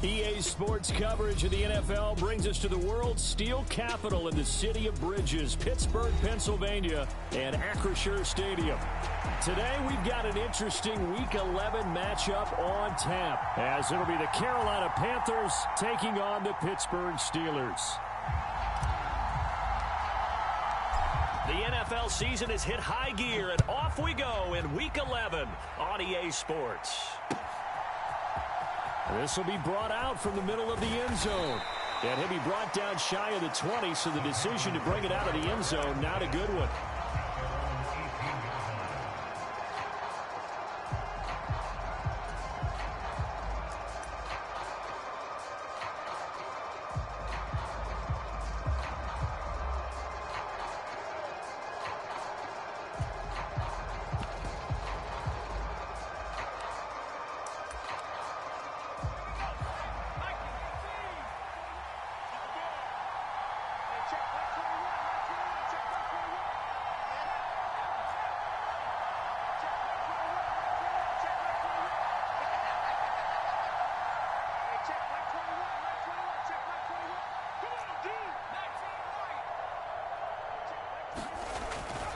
EA Sports coverage of the NFL brings us to the world's steel capital in the city of Bridges, Pittsburgh, Pennsylvania, and Acrisure Stadium. Today, we've got an interesting Week 11 matchup on tap, as it'll be the Carolina Panthers taking on the Pittsburgh Steelers. The NFL season has hit high gear, and off we go in Week 11 on EA Sports. This will be brought out from the middle of the end zone. And he'll be brought down shy of the 20, so the decision to bring it out of the end zone, not a good one.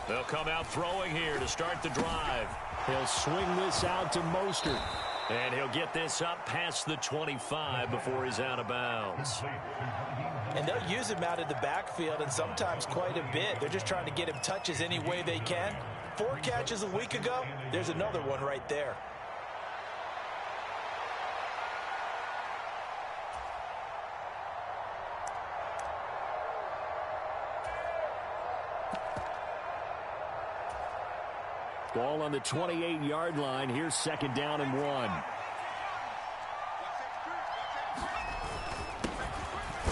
They'll come out throwing here to start the drive. He'll swing this out to Mostert. And he'll get this up past the 25 before he's out of bounds. And they'll use him out of the backfield, and sometimes quite a bit. They're just trying to get him touches any way they can. 4 catches a week ago. There's another one right there. Ball on the 28-yard line. Here's 2nd down and 1.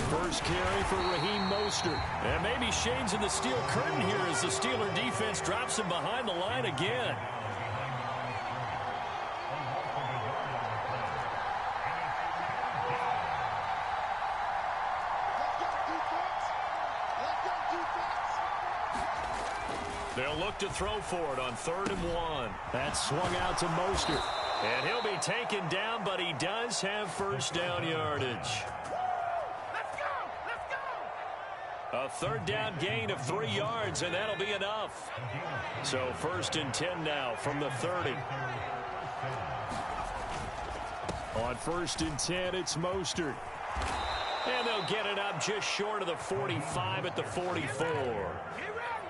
First carry for Raheem Mostert. And maybe Shane's in the steel curtain here as the Steeler defense drops him behind the line again. They'll look to throw for it on 3rd and 1. That swung out to Mostert. And he'll be taken down, but he does have first down yardage. Let's go! Let's go! A 3rd down gain of 3 yards, and that'll be enough. So 1st and 10 now from the 30. On 1st and 10, it's Mostert. And they'll get it up just short of the 45 at the 44.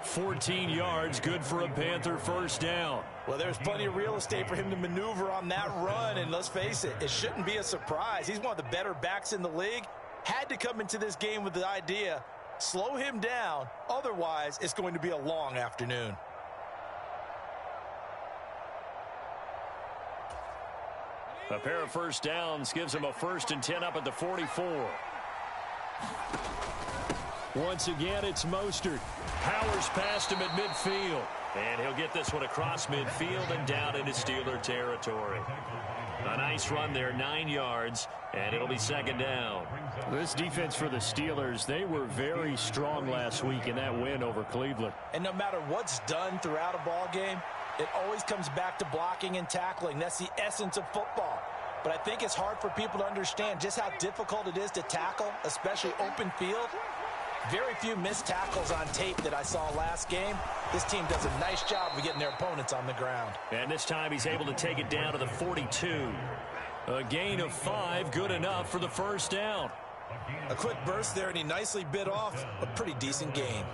14 yards, good for a Panther first down. Well, there's plenty of real estate for him to maneuver on that run, and let's face it, it shouldn't be a surprise. He's one of the better backs in the league. Had to come into this game with the idea, slow him down, otherwise it's going to be a long afternoon. A pair of first downs gives him a 1st and 10 up at the 44. Once again, it's Mostert. Powers past him at midfield. And he'll get this one across midfield and down into Steeler territory. A nice run there, 9 yards, and it'll be 2nd down. This defense for the Steelers, they were very strong last week in that win over Cleveland. And no matter what's done throughout a ball game, it always comes back to blocking and tackling. That's the essence of football. But I think it's hard for people to understand just how difficult it is to tackle, especially open field. Very few missed tackles on tape that I saw last game. This team does a nice job of getting their opponents on the ground. And this time he's able to take it down to the 42. A gain of 5, good enough for the first down. A quick burst there, and he nicely bit off a pretty decent gain.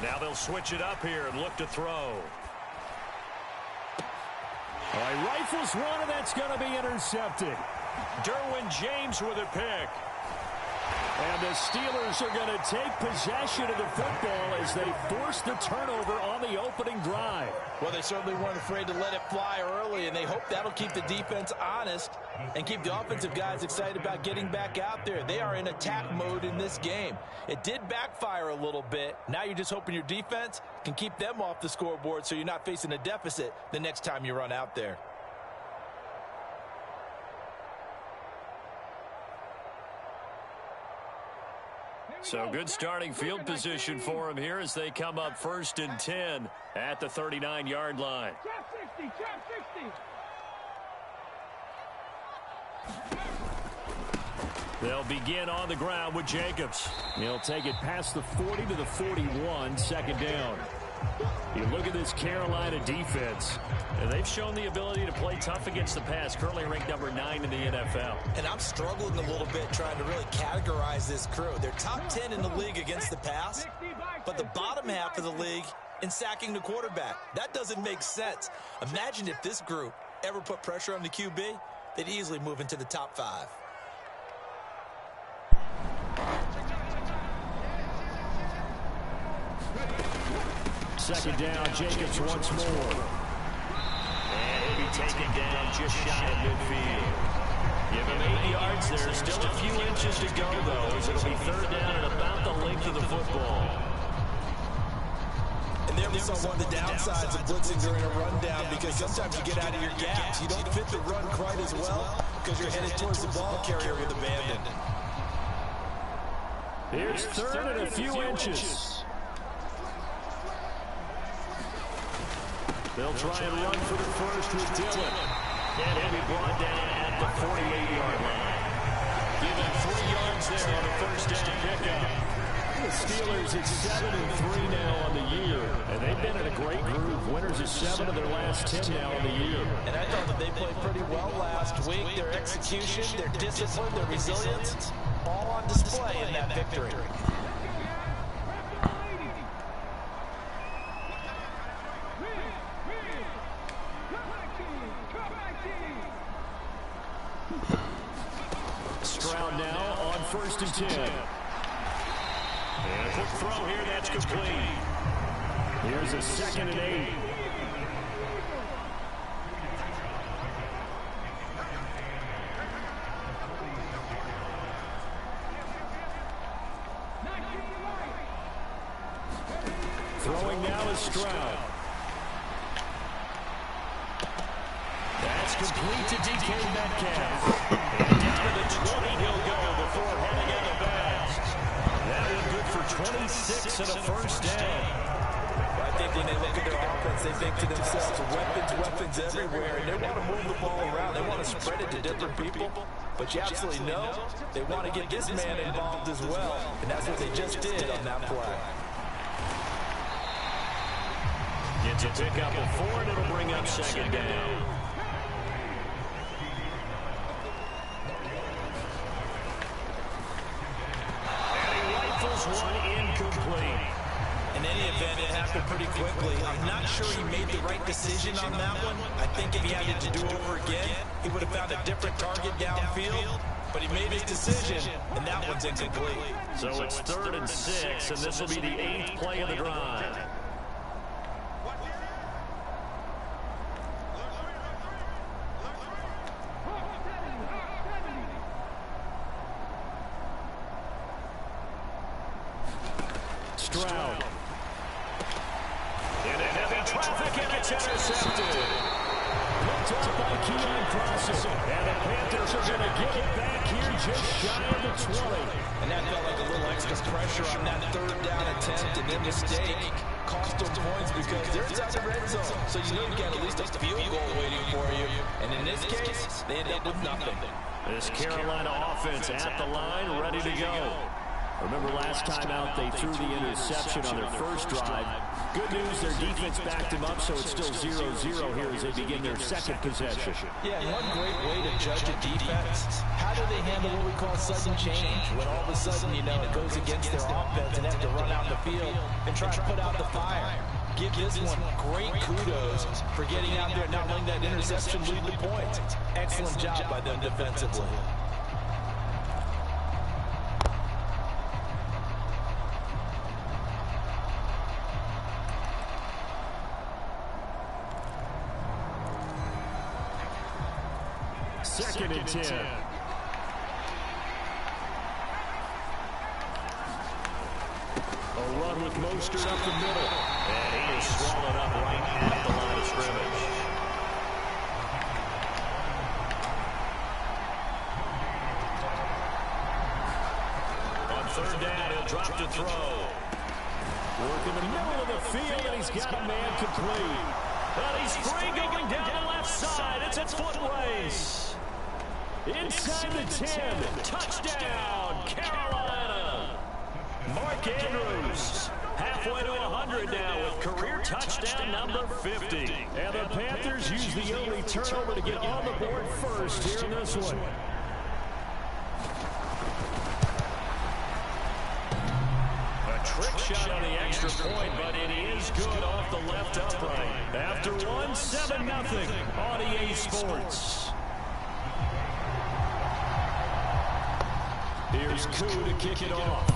Now they'll switch it up here and look to throw. All right, rifles one, and that's going to be intercepted. Derwin James with a pick. And the Steelers are going to take possession of the football as they force the turnover on the opening drive. Well, they certainly weren't afraid to let it fly early, and they hope that'll keep the defense honest and keep the offensive guys excited about getting back out there. They are in attack mode in this game. It did backfire a little bit. Now you're just hoping your defense can keep them off the scoreboard so you're not facing a deficit the next time you run out there. So good starting field position for him here as they come up 1st and 10 at the 39-yard line. Trap 60, trap 60. They'll begin on the ground with Jacobs. He'll take it past the 40 to the 41, 2nd down. You look at this Carolina defense, and they've shown the ability to play tough against the pass, currently ranked number 9 in the NFL. And I'm struggling a little bit trying to really categorize this crew. They're top 10 in the league against the pass, but the bottom half of the league in sacking the quarterback. That doesn't make sense. Imagine if this group ever put pressure on the QB, they'd easily move into the top 5. Second down, Jacobs once more. And he'll be taken down just shy of midfield. Give him 8 yards there. Still a few inches to go, though, as it'll be 3rd down and about the length of the football. And there we saw one of the downsides of blitzing during a rundown, because sometimes you get out of your gaps. You don't fit the run quite as well because you're headed towards the ball carrier with abandon. Here's 3rd and a few inches. They'll try and run for the first with Dillon. And he'll be brought down at the 48-yard line. Give him 3 yards there on the 1st down pickup. The Steelers at 7-3 now on the year. And they've been in a great groove. Winners of 7 of their last 10 now on the year. And I thought that they played pretty well last week. Their execution, their discipline, their resilience, all on display in that victory. Stroud now on 1st and 10. And a quick throw here, that's complete. Here's a 2nd and 8. Throwing now is Stroud. That's complete to DK Metcalf. And down to the 20 he'll go before heading out of bounds. That was good for 26 and a 1st down. I think when they look at their offense, they think to themselves, weapons everywhere, and they want to move the ball around. They want to spread it to different people, but you absolutely know they want to get this man involved as well, and that's what they just did on that play. Gets a pick up of 4, and it'll bring up 2nd down. One incomplete. In any event, it happened pretty quickly. I'm not sure he made the right decision on that one. I think if he had to do it over again, he would have found a different target downfield. But he made his decision, and that one's incomplete. So it's 3rd and 6, and this will be the 8th play of the drive. Stroud. In a heavy traffic, and it's intercepted. Picked up by Keon Crossen. And the Panthers are going to get it back here just shy of the 20. And that felt like a little extra pressure on that 3rd down attempt, and their mistake cost them points because they're inside the red zone. So you know you got at least a field goal waiting for you. And in this case, they end up with nothing. This Carolina offense at the line, ready to go. Remember last time out, they threw the interception on their first drive. Good news, their defense backed them up, so it's still 0-0 here as they begin their 2nd possession. Yeah, and one great way to judge a defense. How do they handle what we call sudden change? When all of a sudden, you know, it goes against their offense and have to run out the field and try to put out the fire. Give this one great kudos for getting out there and not letting that interception lead the points. Excellent job by them defensively. Second and 10. A run with Mostert up the middle. And he is swallowed up right at the line of scrimmage. On third down. He'll drop to throw. Work in the middle of the field, and he's got a man complete. And he's free going down the left side. It's a foot race. Inside the 10. Touchdown, Carolina. Mark Andrews. Halfway to 100 now with career touchdown number 50. And the Panthers use the only turnover to get on the board first here in this one. Trick shot on the extra point, but it is good off the left upright. After one, 7-0 on EA Sports. Here's Koo to kick it off.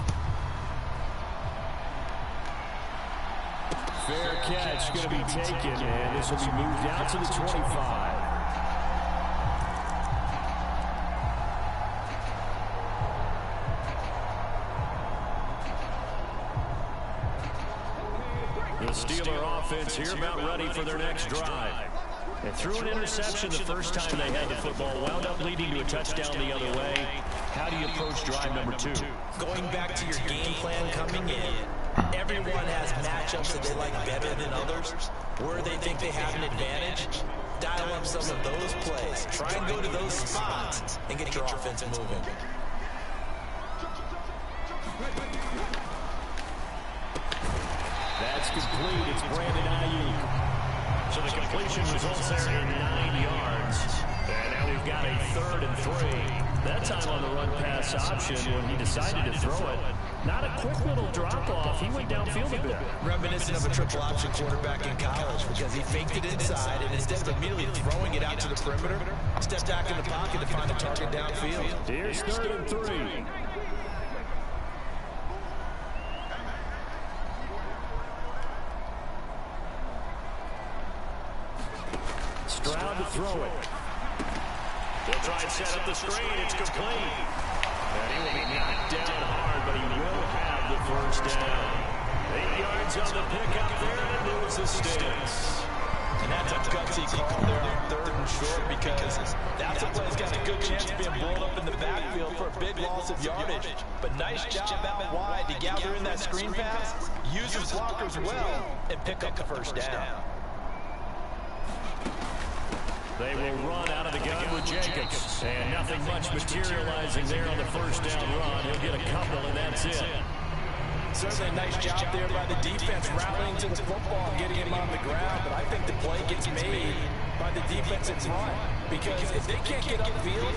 Fair catch going to be taken, and this will be moved out to the 25. The Steeler offense here about ready for their next drive. And threw an interception the first time they had the football, wound up leading to a touchdown the other way. How do you approach drive number 2? Going back to your game plan coming in, everyone has matchups that they like better than others. Where they think they have an advantage, dial up some of those plays. Try and go to those spots and get your offense moving. That's complete. It's Brandon Ayuk. So the completion results there in 9 yards. And now we've got a 3rd and 3. That time on the run pass option when he decided to throw it. Not a quick little drop off. He went downfield a bit. Reminiscent of a triple option quarterback in college because he faked it inside and instead of immediately throwing it out to the perimeter, stepped back in the pocket to find a target downfield. Here's 3rd and 3. Stroud to throw it. He'll try and set up the screen. It's complete. And he will be knocked down hard, but he will have the first down. 8 yards on the pickup there, and it moves the sticks. And that's a gutsy call there on 3rd and short because that's a play that's got a good chance of being blown up in the backfield for a big loss of yardage. But nice job out wide to gather in that screen pass, use his blockers well, and pick up the first down. They will run out of the gun with Jacobs. And nothing much materializing there on the first down run. He'll get a couple, and that's it. Certainly a nice job there by the defense rallying to the football, getting him on the ground. But I think the play gets made by the defense in front. Because if they can't get upfield,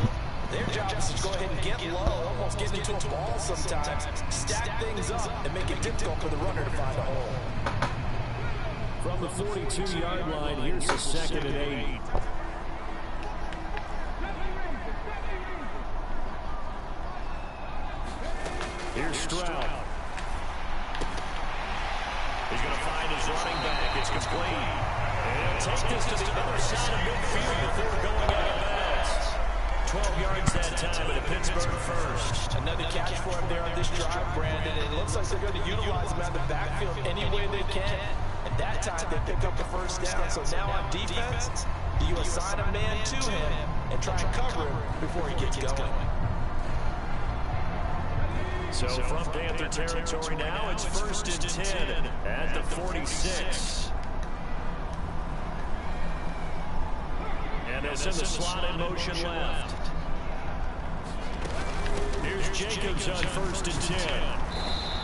their job is to go ahead and get low, almost get into a ball sometimes, stack things up, and make it difficult for the runner to find a hole. From the 42-yard line, here's the 2nd and 8. Here's Stroud. He's going to find his running back. It's complete. And he'll take this to the other side of midfield before going out of bounds. 12 yards that time, but a Pittsburgh first. Another catch for him there on this drive, Brandon. And it looks like they're going to utilize him out of the backfield any way they can. And that time they pick up the first down. So now on defense, do you assign a man to him and try and cover him before he gets going? So from Panther territory now, it's 1st and 10 at the 46. And it's in the slot in motion left. Here's Jacobs on 1st and 10.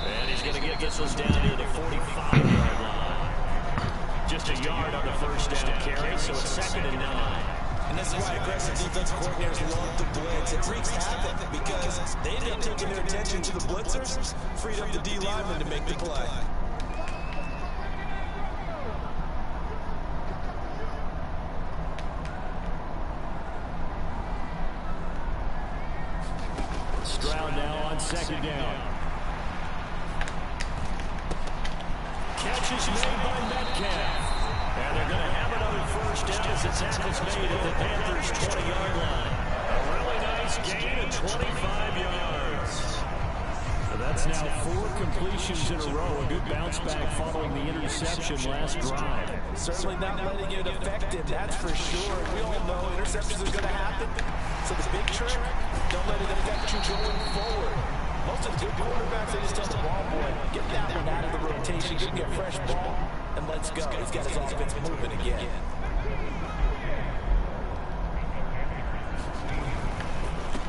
And he's going to get this one down near the 45-yard line. Just a yard on the first down carry, so it's 2nd and 9. And this is why aggressive defense coordinators love to blitz. It wreaks havoc because they end up taking their attention to the blitzers, freed up the D lineman to make the play. Stroud now on 2nd down. Catch is made by Metcalf. And they're going to have another first down as the tackle's made at the Panthers' 20-yard line. A really nice gain of 25 yards. So that's now 4 completions in a row. A good bounce back following the interception last drive. Certainly not letting it affect him, that's for sure. We all know interceptions are going to happen. So the big trick, don't let it affect you going forward. Most of the good quarterbacks, they just tell the ball boy, get that one out of the rotation, give me a fresh ball, and let's go. He's got his offense moving again.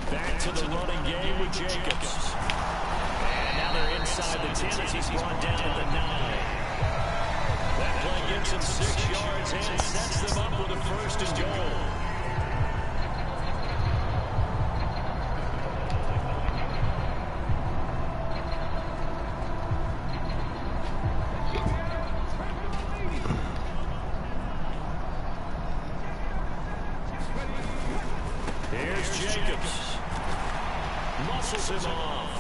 Back to the running game with Jacobs. And now they're inside the 10 as he's brought down at the 9. That play gives him 6 yards and sets them up with a 1st and goal. Here's Jacobs. Muscles him off.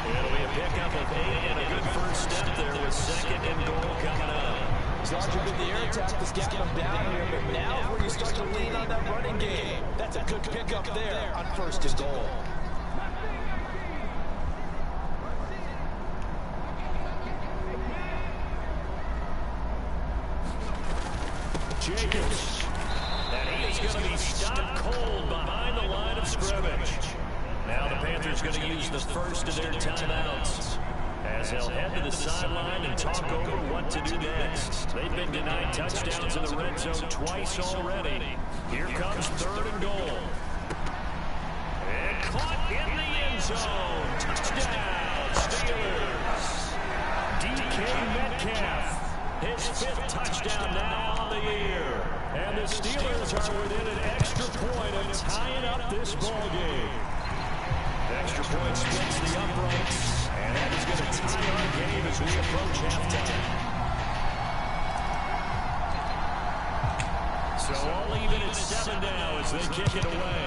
It'll be a pickup of 8 and a good first step there with 2nd and goal coming up. Sergeant with the air attack has got him down here, but now is where you start to lean on that running game. That's a good pickup there on 1st and goal. Jacobs. And he is going to be stopped cold behind the line of scrimmage. Now the Panthers going to use the first of their timeouts as they'll head to the sideline and talk over what to do next. They've been denied touchdowns in the red zone twice already. Here comes 3rd and goal. And caught in the end zone. Touchdown, Steelers. DK Metcalf. His 5th touchdown now on the year. And the Steelers are within an extra point of tying up this ball game. The extra point splits the uprights, and that is going to tie our game as we approach halftime. So all even at 7 now as they kick it away.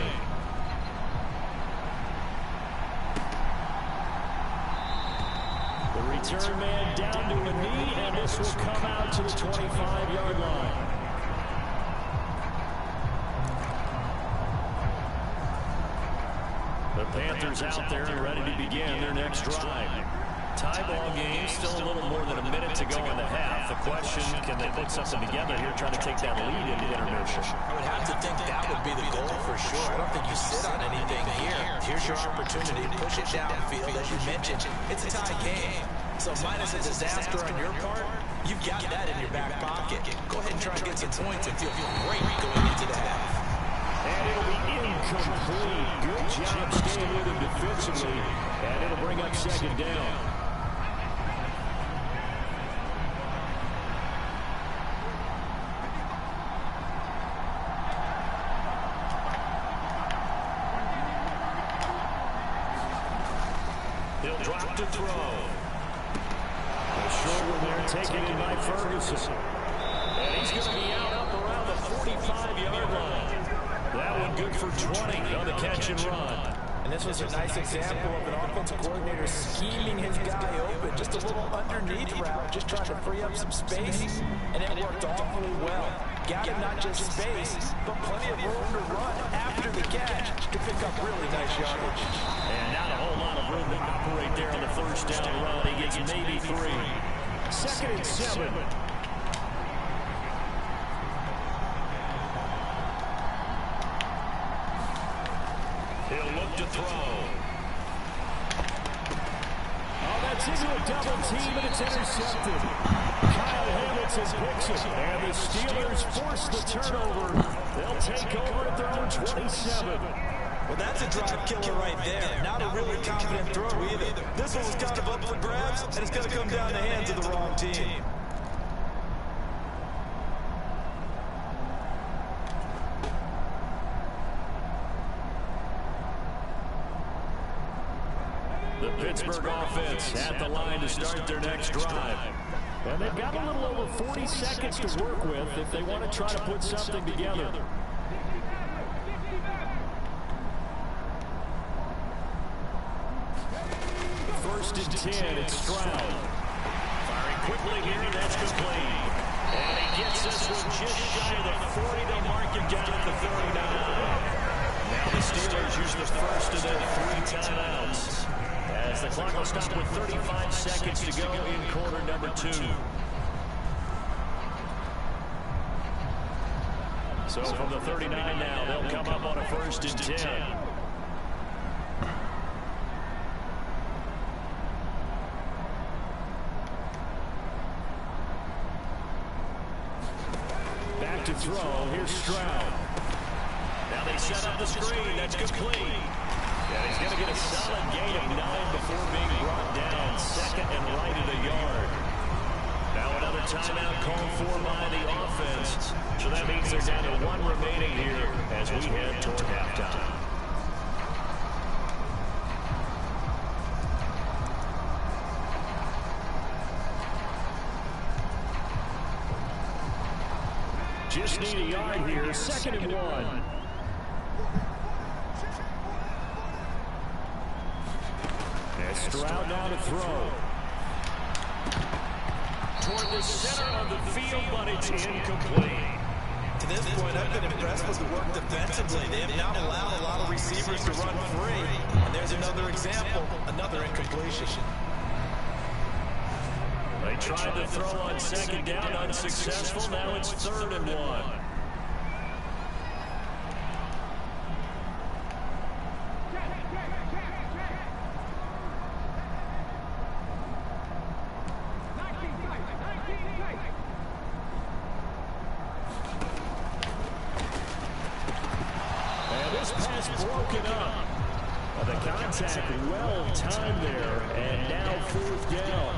The return man down to a knee, and this will come out to the 25-yard line. The Panthers out there and ready to begin their next drive. Tie ball game, still a little more than a minute to go in the half. The question, can they put something together here, trying to take that lead into intermission? I would have to think that would be the goal for sure. I don't think you sit on anything here. Here's your opportunity. Push it downfield, as you mentioned. It's a tie game. So minus a disaster on your part, you've got that in your back pocket. Go ahead and try and get some points and feel great going into the half. And it'll be incomplete. Good job staying with him defensively. And it'll bring up 2nd down. He'll drop to throw. A short one there taken in by Ferguson. And he's going to be out up around the 45-yard line. That one good for 20 on the catch and run. And this was a nice example of an offensive coordinator scheming his guy open. Just a little underneath route, just trying to free up some space. And it worked awfully well. Got him not just space, but plenty of room to run after the catch to pick up really nice yardage. And not a whole lot of room to operate there on the 1st down run. He gets maybe 3. 2nd and 7. He'll look to throw. Oh, that's into a double team, and it's intercepted. Kyle Hamilton picks it, and the Steelers force the turnover. They'll take over at their own 27. Well, that's a drive killer right there. Not a really confident throw either. This one was kind of up for grabs, and it's going to come down the hands of the wrong team. The Pittsburgh offense at the line to start their next drive. And they've got a little over 40 seconds to work with if they want to try to put something together. First and 10, it's Stroud. Firing quickly here, and that's complete. And he gets this one just shy of the 40. They'll mark him down at the 39. Now the Steelers use the first of their 3 timeouts. As the clock will stop with 35 seconds to go in quarter number 2. So from the 39 now, they'll come up on a 1st and 10. throw. Here's Stroud. Now they set up the screen. That's complete. And he's going to get a solid gain of 9 before being brought down. Second and right at a yard. Now another timeout called for by the offense. So that means they're down to 1 remaining here as we head toward halftime. Just need a yard here. Second and 1. And Stroud now to throw. Toward the center of the field, but it's incomplete. To this point, I've been impressed with the work defensively. They have not allowed a lot of receivers to run free. And there's another example, another incompletion. They tried to throw on second down, unsuccessful. Now it's 3rd and 1. And this pass broken up. The contact well timed there, and now 4th down.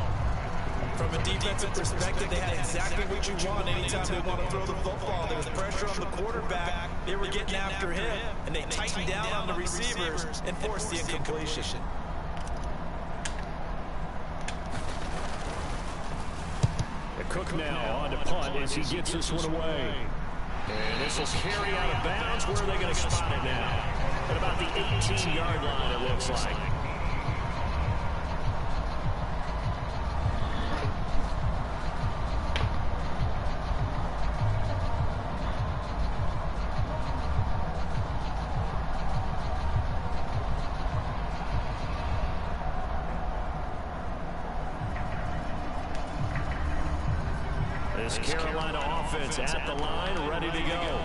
From a defensive perspective, they had exactly what you want anytime they want to throw the football. There was pressure on the quarterback. They were getting after him, and they tightened down on the receivers and forced the incompletion. The Cook now on to punt as he gets this one away. And this will carry out of bounds. Where are they going to spot it now? At about the 18-yard line, it looks like. This Carolina offense at the line, ready to go.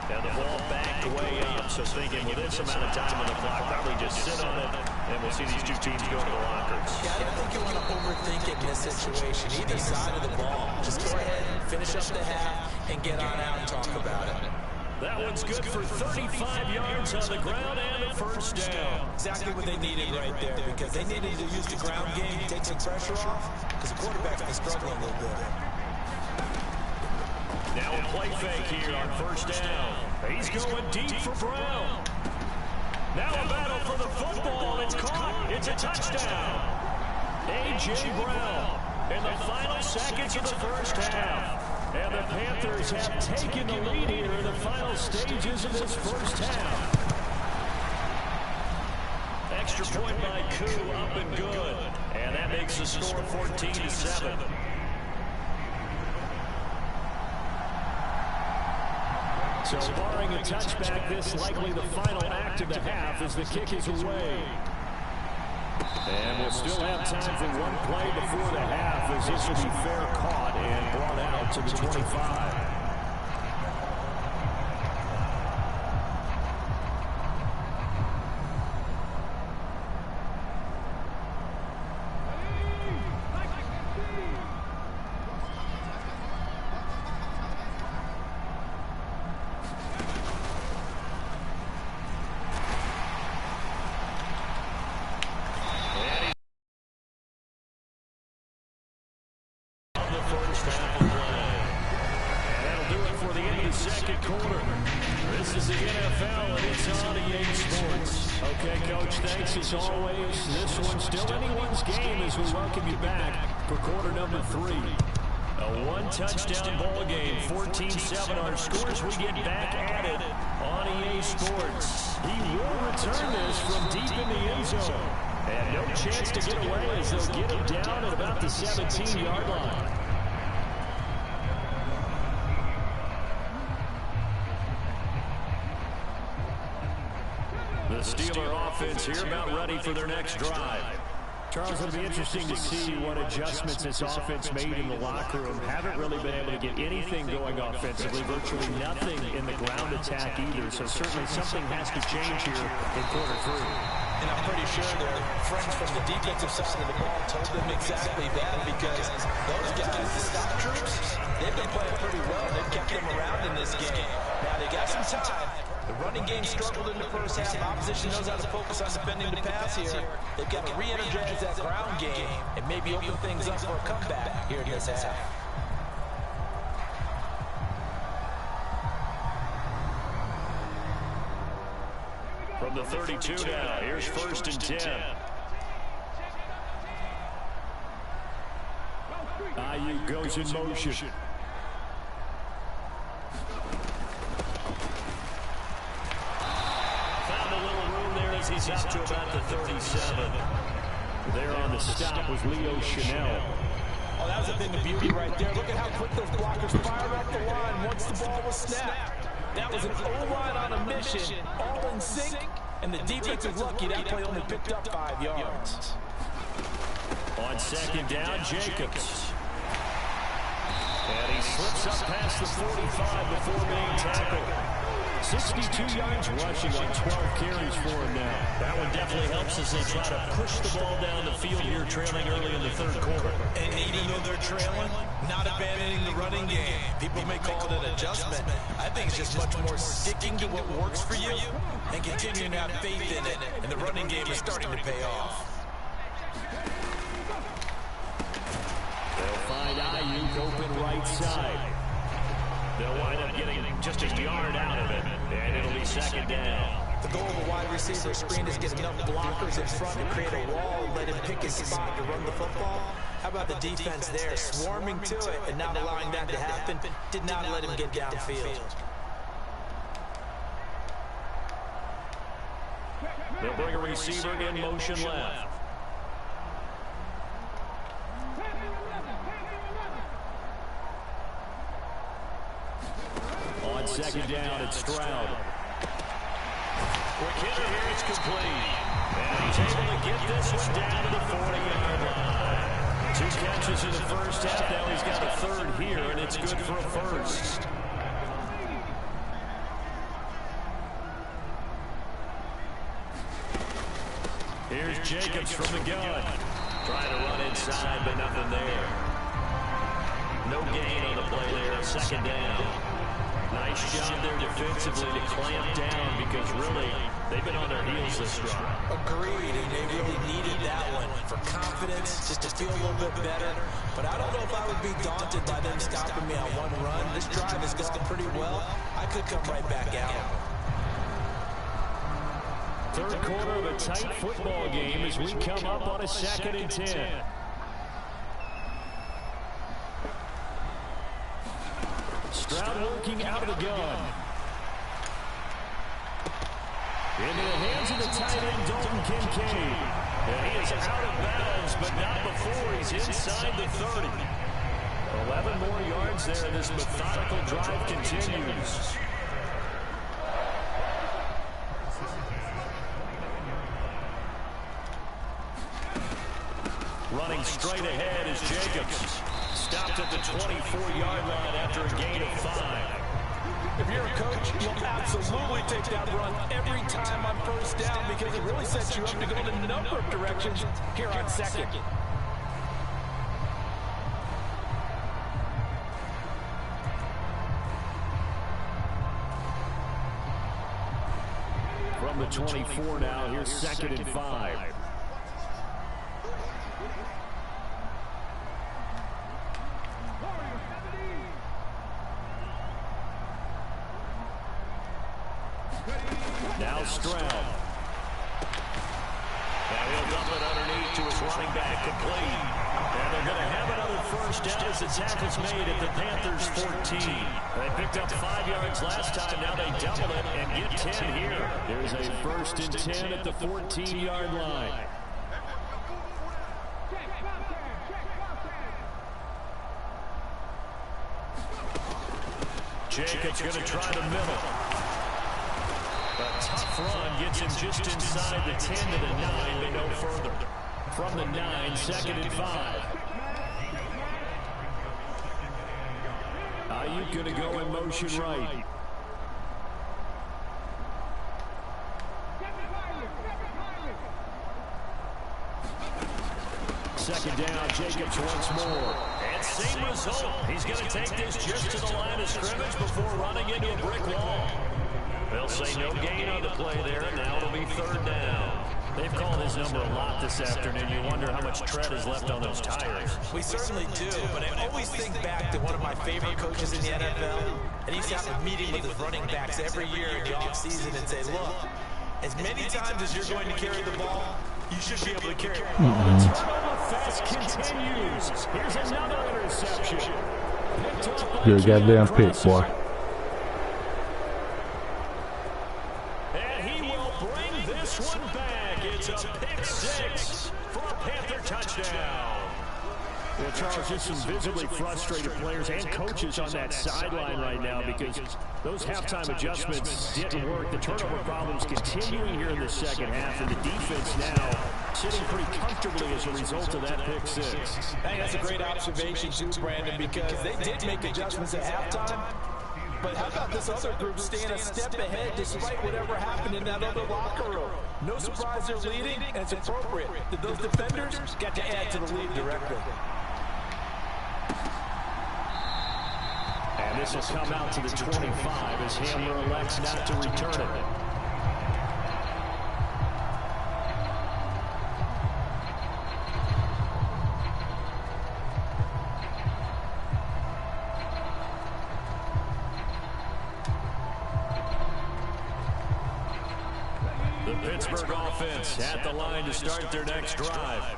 And the ball backed way up, so thinking with this amount of time on the clock, probably just sit on it, and we'll see these two teams go to the lockers. Yeah, I don't think you want to overthink it in this situation. Either side of the ball. Just go ahead, finish up the half, and get on out and talk about it. That one's good for 35 yards on the ground and a 1st down. Exactly what they needed right there, because they needed to use the ground game to take some pressure off, because the quarterback's been struggling a little bit. Now a play fake here on 1st down. He's going deep for Brown. Now a battle for the football. It's caught. It's a touchdown. A.J. Brown in the final seconds of the 1st half. And the Panthers have taken the lead here in the final stages of this 1st half. Extra point by Koo, up and good. And that makes the score 14-7. So barring a touchback, this likely the final act of the half as the kick is away. And we'll still have time for one play before the half as this will be fair caught and brought out to the 25. As always, this one's still anyone's game as we welcome you back for quarter number 3. A one-touchdown ball game, 14-7 our scores. We get back at it on EA Sports. He will return this from deep in the end zone. And no chance to get away as they'll get him down at about the 17-yard line. The Steeler offense here about ready for their next drive. Charles, it'll be interesting to see what adjustments this offense made in the locker room. Haven't really been able to get anything going offensively, virtually nothing in the ground attack either. So certainly something has to change here in quarter 3. And I'm pretty sure their friends from the defensive side of the ball told them exactly that, because those guys, the stock troops, they've been playing pretty well. They've kept them around in this game. Now, they got some time. The running game struggled in the first half. Opposition knows how to focus on defending the pass here. They've got to re-energize that ground game and maybe open things up for a comeback here in this half. From the 32 now, here's 1st and 10. Ayuk goes in motion. He's up to about the 37. There on the stop was Leo Chanel. Oh, that was a thing of beauty right there. Look at how quick those blockers fired up the line once the ball was snapped. That was an O-line on a mission, all in sync, and the defense is lucky that play only picked up 5 yards. On 2nd down, Jacobs. And he slips up past the 45 before being tackled. 62 yards rushing on 12 carries for him now. That one definitely helps as they try to push the ball down the field here, trailing early in the 3rd quarter. And even though they're trailing, not abandoning the running game. People may call it an adjustment. I think it's just much more sticking to what works for you and continuing to have faith in it. And the running game is starting to pay off. They'll find Ayuk open right side. They'll wind up getting just a yard out of it, and it'll be 2nd down. The goal of a wide receiver screen is get enough blockers in front to create a wall and let him pick his spot to run the football. How about the defense there, swarming to it and not allowing that to happen? Did not let him get downfield. They'll bring a receiver in motion left. On 2nd down, it's Stroud. Quick hitter here, it's complete. And he's able to get this one down to the 40-yard line. 2 catches in the first half. Now he's got a 3rd here, and it's good for a 1st. Here's Jacobs from the gun. Trying to run inside, but nothing there. No gain on the play there. 2nd down. Nice job there defensively to clamp down, because really, they've been on their heels this drive. Agreed, and they really needed that one for confidence, just to feel a little bit better. But I don't know if I would be daunted by them stopping me on one run. This drive has gone pretty well. I could come right back out. 3rd quarter of a tight football game as we come up on a 2nd and 10. Stroud working out of the gun. Into the hands of the tight end, Dalton Kincaid. And he is out of bounds, but not before he's inside the 30. 11 more yards there, and this methodical drive continues. Running straight ahead is Jacobs. Stopped at the 24-yard line after a gain of 5. If you're a coach, you'll absolutely take that run every time on 1st down, because it really sets you up to go in a number of directions here on 2nd. From the 24 now, here's 2nd and 5. Now Stroud. And he'll dump it underneath to his running back, complete. And they're going to have another 1st down as the tackle's made at the Panthers' 14. They picked up 5 yards last time. Now they double it and get 10 here. There's a 1st and 10 at the 14-yard line. Jacobs going to try the middle. A tough run gets him just inside the 10 to the 9, but no further. From the 9, 2nd and 5. Ayuk going to go in motion right. second down. Jacobs once more. And same result. He's going to take this just to the line of scrimmage before running into a brick wall. They'll say no gain on the play there, and now it'll be third down. They've called his number a lot this afternoon. You wonder how much tread is left on those tires. We certainly do, but I always think back to one of my favorite coaches in the NFL, and he's got a meeting with his running backs every year in the offseason and say, look, as many times as you're going to carry the ball, you should be able to carry it. The turnover fest continues. Here's another interception. Good goddamn pick, boy. And he will bring this one back. It's a pick six for a Panther touchdown. Well, Charles, just some visibly frustrated players and coaches on that sideline right now because those halftime adjustments didn't work. The turnover problems continuing here in the second half, and the defense now sitting pretty comfortably as a result of that pick six. Hey, that's a great observation too, Brandon, because they did make adjustments at halftime. But how about this other group staying a step ahead despite whatever happened in that other locker room? No surprise they're leading, and it's appropriate. Those defenders got to add to the lead directly. And this will come out to the 25 as Hamler elects not to return it. The Pittsburgh offense at the line to start their next drive.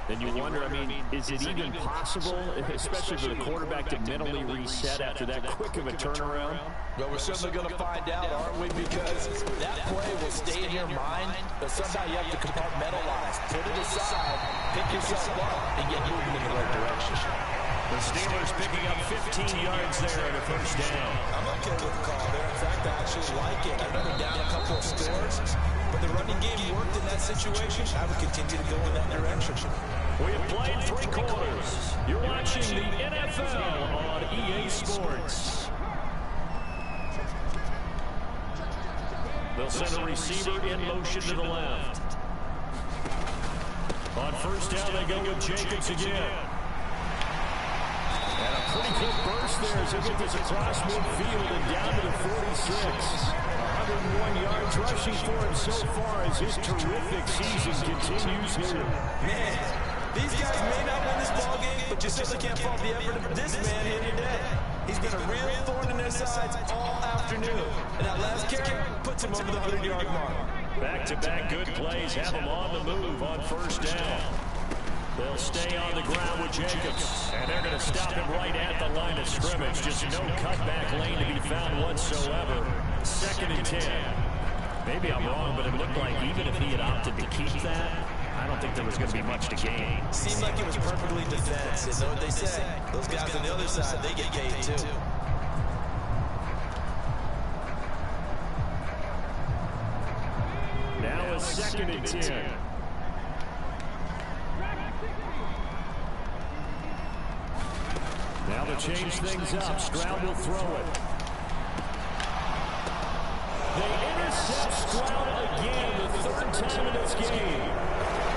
And you wonder, I mean, is it even possible, especially for the quarterback, to mentally reset after that quick of a turnaround? Well, we're certainly going to find out, aren't we? Because that play will stay in your mind, but somehow you have to compartmentalize. Put it aside, pick yourself up, and get moving in the right direction. The Steelers picking up 15 yards there at a first down. I'm okay with the call there. In fact, I actually like it. I know they're down a couple of scores, but the running game worked in that situation. I would continue to go in that direction. We have played 3 quarters. You're watching the NFL on EA Sports. They'll send a receiver in motion to the left. On first down, they go with Jacobs again. And a pretty quick burst there as he gets this across midfield and down to the 46. 101 yards rushing for him so far as his terrific season continues here. Man, these guys may not win this ball game, but you certainly can't fault the effort of this man here today. He's been a real thorn in their sides all afternoon. And that last carry puts him over the 100-yard mark. Back-to-back good plays have him on the move on first down. They'll stay on the ground with Jacobs, and they're going to stop him right at the line of scrimmage. Just no cutback lane to be found whatsoever. 2nd and 10. Maybe I'm wrong, but it looked like even if he had opted to keep that, I don't think there was going to be much to gain. Seemed like it was perfectly defense. You know what they say? Those guys on the other side, they get paid too. Now it's 2nd and 10. Now to change things up, Stroud will throw it. They intercept Stroud again, the 3rd time in this game.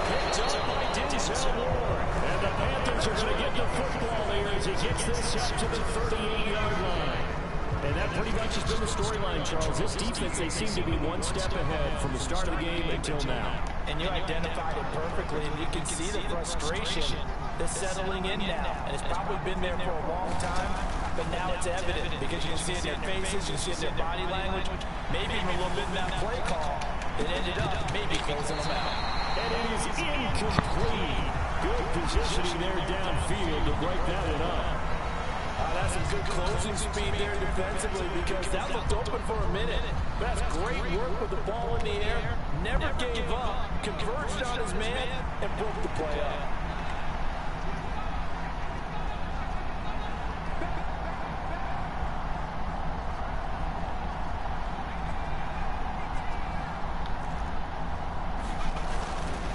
Picked up by Denzel Ward. And the Panthers are going to get the football here as he gets this up to the 38-yard line. And that pretty much has been the storyline, Charles. This defense, they seem to be one step ahead from the start of the game until now. And you identified it perfectly, and you can see the frustration that's settling in now. And it's probably been there for a long time, but now it's evident because you can see it in their faces, you can see it in their body language, maybe even a little bit in that play call that ended up maybe closing them out. And it is incomplete. Good positioning there downfield to break that one up. That's some good closing speed there defensively because that looked open for a minute. That's great work with the ball in the air. Never gave up. Converged on his man and broke the play up.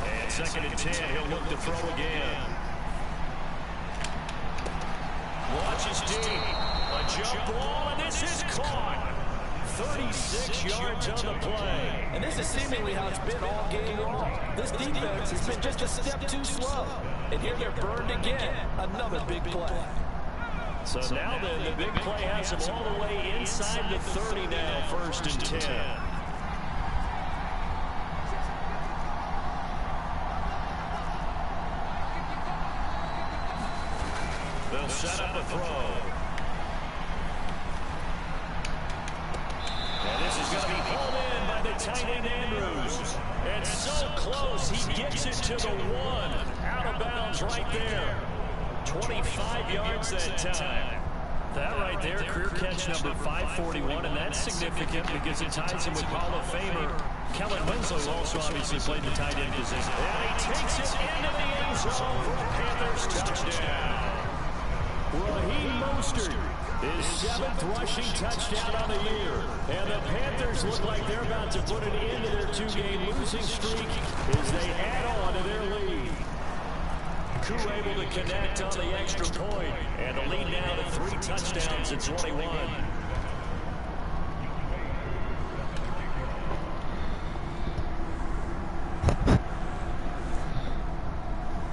And 2nd and 10, he'll look to throw again. Launches deep. A jump ball, and this is caught. 36 yards on the play. And this is seemingly how it's been all game long. This defense has been just a step too slow. And here they're burned again. Another big play. So now then, the big play has them all the way inside the 30 now, 1st and 10. They'll set up a throw. And this is going to be pulled in by the tight end Andrews. And so close, he gets it to the 1. Out of bounds right there. 25 yards that time. That right there, career catch number 541, and that's significant because it ties him with Hall of Famer Kellen Winslow, who also obviously played the tight end position. And he takes it into the end zone for a Panthers touchdown. Raheem Mostert, his 7th rushing touchdown on the year. And the Panthers look like they're about to put an end to their 2-game losing streak as they add on to their lead. Koo able to connect on the extra point, and the lead now to 3 touchdowns at 21.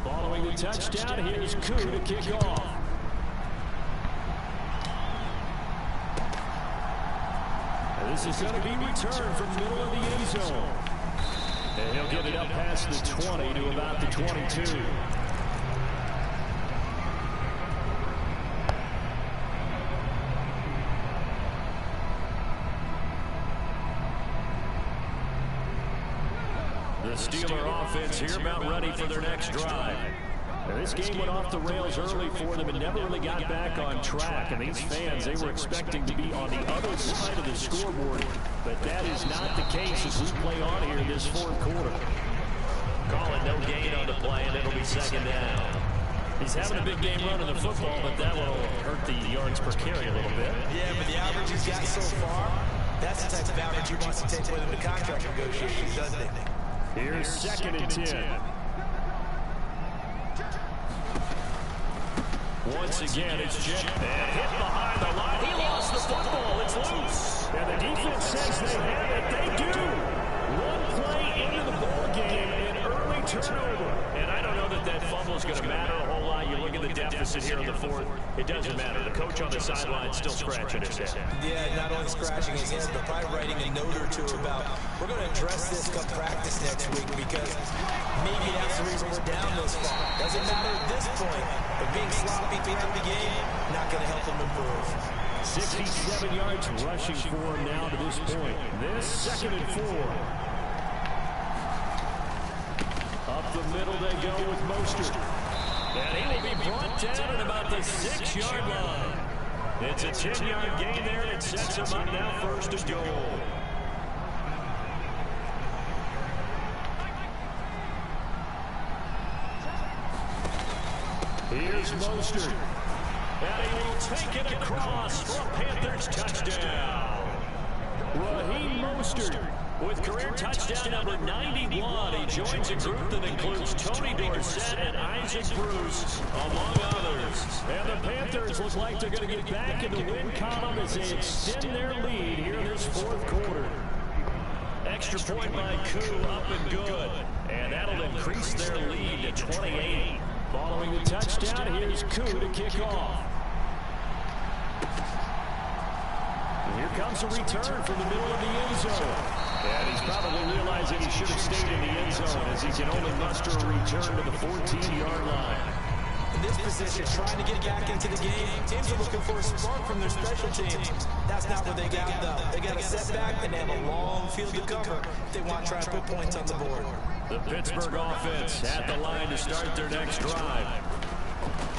Following the touchdown, here's Koo to kick off. This is going to be returned from the middle of the end zone. And he'll get it up past the 20 to about the 22. The Steeler offense here about ready for their next drive. Now, this game went off the rails early for them and never really got back on track. And these fans, they were expecting to be on the other side of the scoreboard. But that is not the case as we play on here in this 4th quarter. Call it no gain on the play, and it'll be 2nd down. He's having a big game running the football, but that will hurt the yards per carry a little bit. Yeah, but the average he's got so far, that's the type of average he wants to take with him to contract negotiations, doesn't it? Here's 2nd and 10. Once again, it's Jet. And hit behind the line. He lost the football. It's loose. And the defense says they have it. They do. One play into the ball game, an early turnover. And I don't know that that fumble is going to matter a whole lot. You look at the deficit here in the 4th. It doesn't matter. The coach on the sideline still scratching his head. Yeah, not only scratching his head, but probably writing a note or two about, we're going to address this come practice next week because maybe that's the reason we're down this far. Doesn't matter at this point. But being sloppy throughout the game, not going to help him improve. 67 yards rushing for him now to this point. This 2nd and 4. Up the middle they go with Mostert. And he will be brought down at about the 6-yard line. It's a 10-yard gain there, and it sets him up now 1st and goal. Here's Mostert. And he will take it across for a Panthers touchdown. Raheem Mostert with career touchdown number 91. He joins a group that includes Tony Dorsett and Isaac Bruce, among others. And the Panthers look like they're going to get back in the win column as they extend their lead here in this 4th quarter. Extra point by Koo, up and good. And that'll increase their lead to 28. Following the touchdown, here's Koo to kick off. And here comes a return from the middle of the end zone. And he's probably realizing he should have stayed in the end zone as he can only muster a return to the 14-yard line. In this position, trying to get back into the game, teams are looking for a spark from their special teams. That's not what they got, though. They got a setback, and they have a long field to cover if they want to try to put points on the board. The Pittsburgh offense at the line to start their next drive.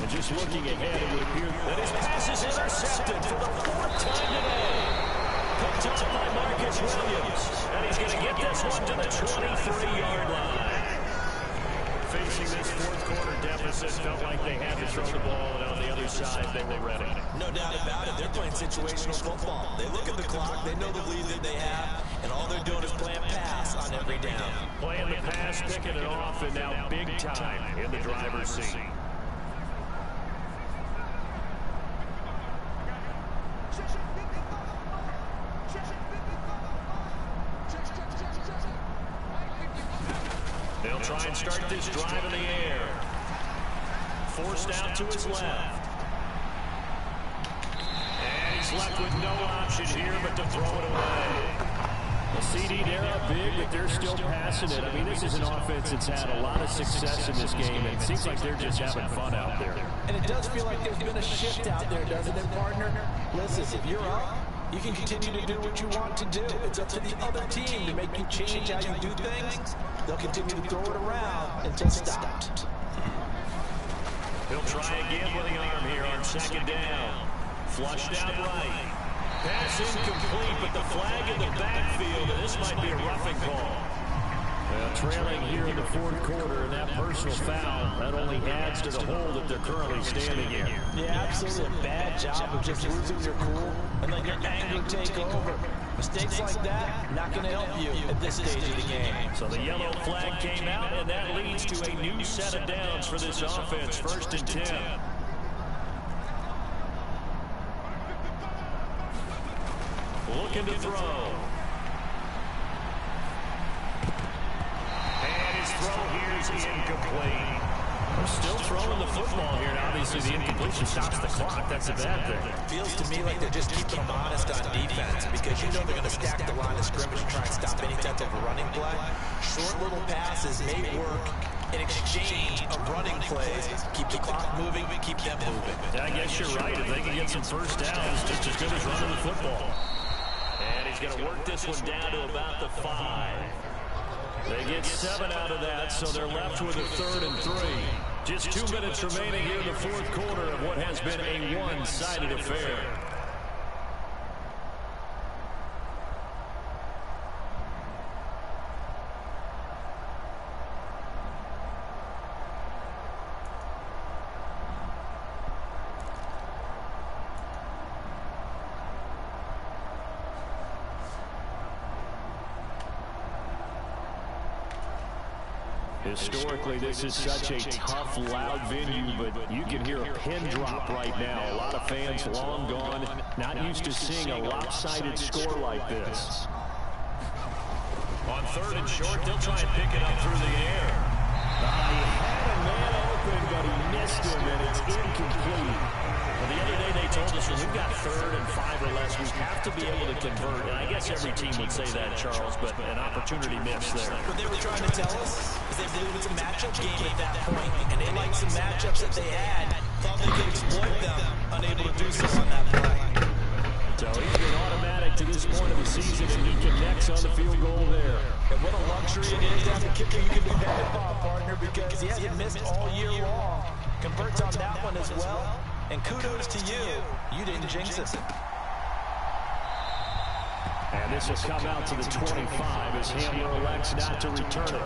And just looking ahead, it would appear that his pass is intercepted for the 4th time today. Picked up by Marcus Williams. And he's going to get this one to the 23-yard line. Facing this 4th quarter deficit, felt like they had to throw the ball, and on the other side, they were ready. No doubt about it. They're playing situational football. They look at the clock. They know the lead that they have, and all they're doing is playing pass on every down. Playing the pass, picking it off, and now big time in the driver's seat. try and start this drive in the air. Forced out to his left. And he's left with no option here but to throw it away. The CD, they're up big, but they're still passing it. I mean, this is an offense that's had a lot of success in this game, and it seems like they're just having fun out there. And it does feel like there's been a shift out there, doesn't it, partner? Listen, if you're up, you can continue to do what you want to do. It's up to the other team to make you change how you do things. They'll continue to throw it around until stopped. He'll try again with the arm here on second down. Flushed out right. Pass incomplete, but the flag in the backfield, and this might be a roughing call. Well, trailing here in the fourth quarter, and that personal foul, that only adds to the hole that they're currently standing in. Yeah, absolutely a bad job of just losing your cool and letting your anger take over. Mistakes like that, not going to help you at this stage of the game. So the yellow flag came out, and that leads to a new set of downs for this offense, 1st and 10. Looking to throw. And his throw here is incomplete. We're still throwing the football here, and obviously the incompletion stops the clock. That's a bad thing. Feels to me like they're just keeping them honest on defense because you know they're going to stack the line of scrimmage and try and stop any type of a running play. Short little passes may work in exchange of running plays. Keep the clock moving, keep them moving. Yeah, I guess you're right. If they can get some first downs, just as good as running the football. And he's going to work this one down to about the 5. They get 7 out of that, so they're left with a 3rd and 3. Just 2 minutes remaining here in the fourth quarter of what has been a one-sided affair. Historically, this is such a tough, loud venue, but you can hear a pin drop right now. A lot of fans long gone, not used to seeing a lopsided score like this. On 3rd and short, they'll try and pick it up through the air. He had a man open, but he missed him, and it's incomplete. Well, the other day they told us when we've got 3rd and 5 or less, we have to be able to convert. And I guess every team would say that, Charles, but an opportunity missed there. What they were trying to tell us is they believed it's a matchup game at that point, and they liked some matchups that they had, thought they could exploit them, unable to do so on that play. So he's been automatic to this point of the season, and he connects on the field goal there. And what a luxury it is to have a kicker you can depend upon, partner, because he hasn't missed all year long. Converts on that one as well. And kudos to you. You didn't jinx it. And this has come out to the 25 as Hamler elects not to return it.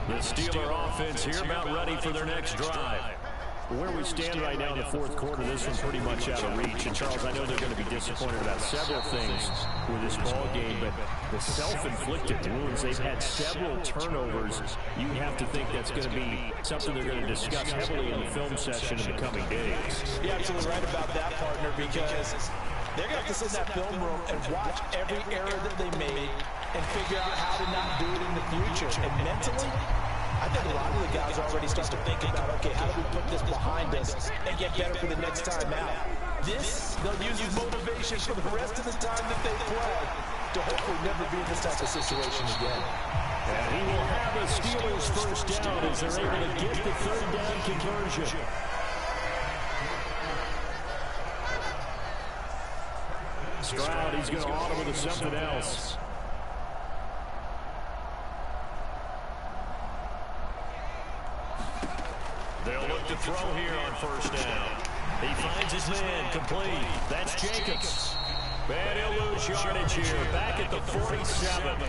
The Steeler offense here about ready for their next drive. Where we stand right now in the fourth quarter, this one's pretty much out of reach. And, Charles, I know they're going to be disappointed about several things with this ball game, but the self-inflicted wounds, they've had several turnovers. You have to think that's going to be something they're going to discuss heavily in the film session in the coming days. You're absolutely right about that, partner, because they're going to have to sit in that film room and watch every error that they made and figure out how to not do it in the future. And mentally, I think a lot of the guys already start to think about, okay, how do we put this behind us and get better for the next time out? This, they'll use as motivation for the rest of the time that they play to hopefully never be in this type of situation again. And he will have the Steelers first down as they're able to get the 3rd down conversion. Stroud, he's going to auto with something else. They'll look to throw here on 1st down. He finds his man, complete. That's Jacobs. And he'll lose yardage here, back at the 47.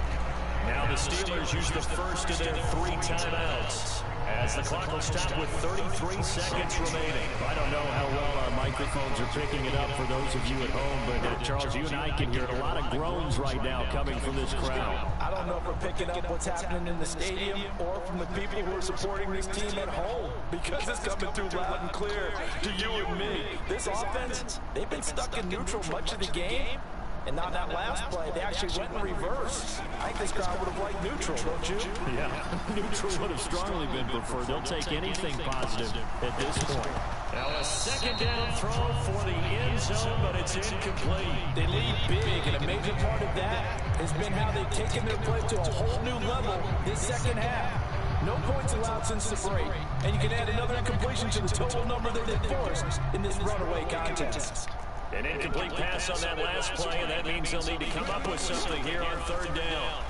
Now the Steelers use the first of their 3 timeouts as the clock will stop with 33 seconds remaining. I don't know how well our microphones are picking it up for those of you at home, but Charles, you and I can hear a lot of groans right now coming from this crowd. I don't don't know if we're picking up what's happening in the stadium or from the people who are supporting this team at home, because it's coming through loud and clear to you and me. This offense, they've been stuck in neutral much of the game. And on that last play, they actually went in reverse. I think this crowd would have liked neutral, don't you? Yeah, neutral would have strongly been preferred. They'll take anything positive at this point. Now a second down throw for the end zone, but it's incomplete. They lead big, and a major part of that has been how they've taken their play to a whole new level this second half. No points allowed since the break, and you can add another incompletion to the total number that they forced in this runaway contest. An incomplete pass on that last play, and that means they'll need to come up with something here on third down.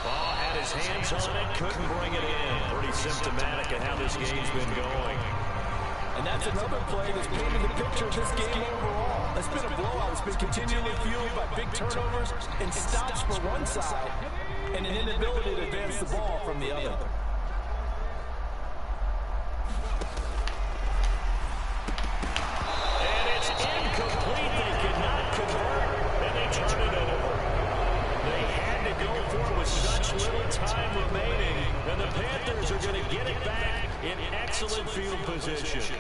Ball had his hands on it, couldn't bring it in. Pretty symptomatic of how this game's been going. And that's another play that's painted the picture of this game overall. It's been a blowout. It's been continually fueled by big turnovers and stops for one side and an inability to advance the ball from the other. Incomplete. They could not convert, and they turn it over. They had to go for it with such little time remaining, and the Panthers are going to get it back in excellent field position.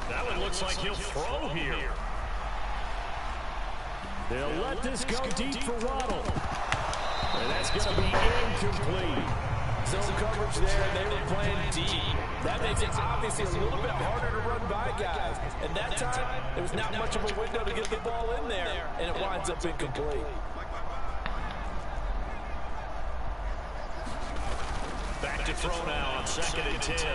That one looks like he'll throw here. They'll let this go deep for Waddle. And that's going to be incomplete. Zone coverage there, they were playing deep. That makes it obviously a little bit harder to run by guys. And that time, there was not much of a window to get the ball in there, and it winds up incomplete. Back to throw now on 2nd and 10.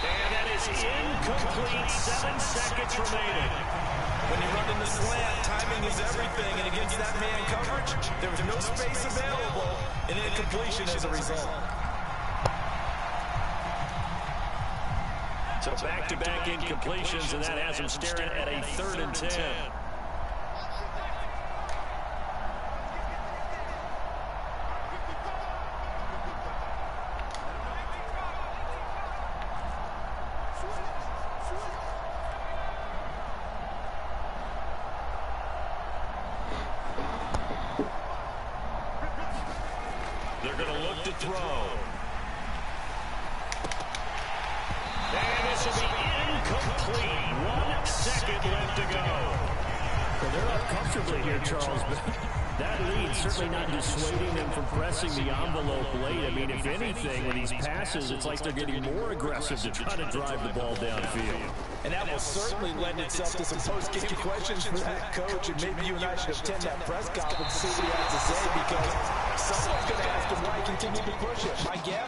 And that is incomplete. 7 seconds remaining. When you run in the slant, timing is everything, and against that man coverage, there was no space available, and incompletion as a result. So back-to-back incompletions, and that has them staring at a 3rd and 10. They're going to look to throw. And this will be incomplete. 1 second left to go. Well, they're up comfortably here, Charles, but that lead certainly not dissuading them from pressing the envelope late. I mean, if anything, with these passes, it's like they're getting more aggressive to try to drive the ball downfield. And that will certainly lend itself to some post-game questions for that coach, and maybe you and I should attend that press conference and see what he has to say, because someone's going to ask him why he continued to push it. My guess